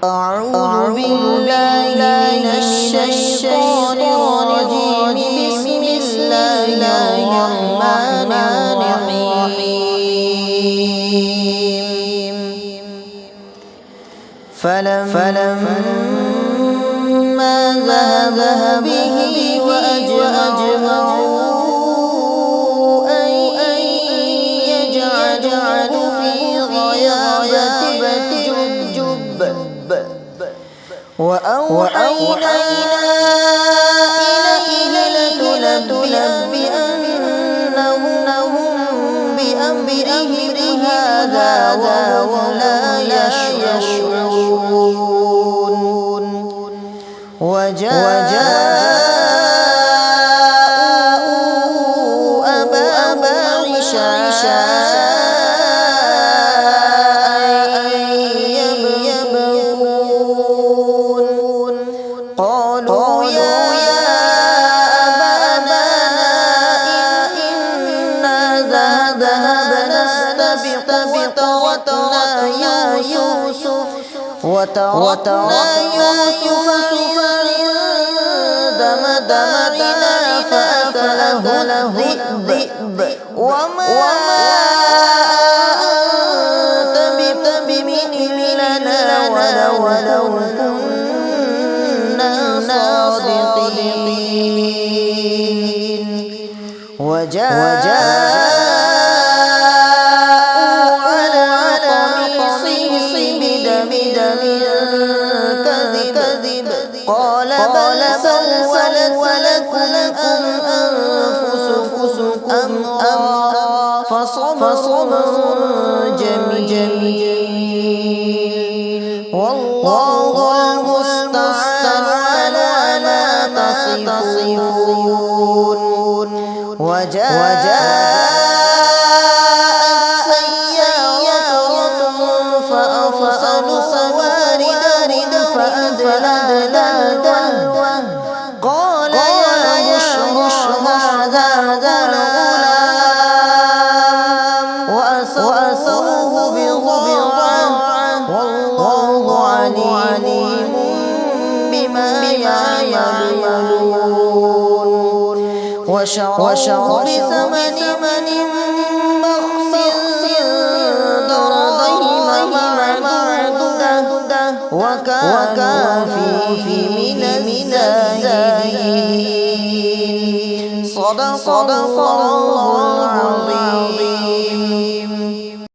أعوذ بالله من الشيطان الرجيم. بسم الله الرحمن الرحيم. فلما ذهب به وأجمعوا أن يجعلوه في غيابة الجب وأوحينا إليه لتنبئنهم بأمرهم هذا وهم لا يشعرون. وجاءوا أباهم عشاء يبكون. قالوا يا أبانا إنا ذهبنا نستبق وتركنا يوسف عند متاعنا فأكله الذئب وما أنت بمؤمن لنا ولو كنا صادقين. وجاءوا على قميصه بدم كذب قال بل سولت لكم أنفسكم أمرا فصبر جميل والله المستعان على ما تصفون. وجاءت سيارة فأرسلوا واردهم فأدلى دلوه قال يا بشرى هذا غلام وأسروه بضاعة والله عليم بما يعملون. وشروا بثمن بخس دراهم معدودة وكانوا فيه من الزاهدين. صدق الله العظيم.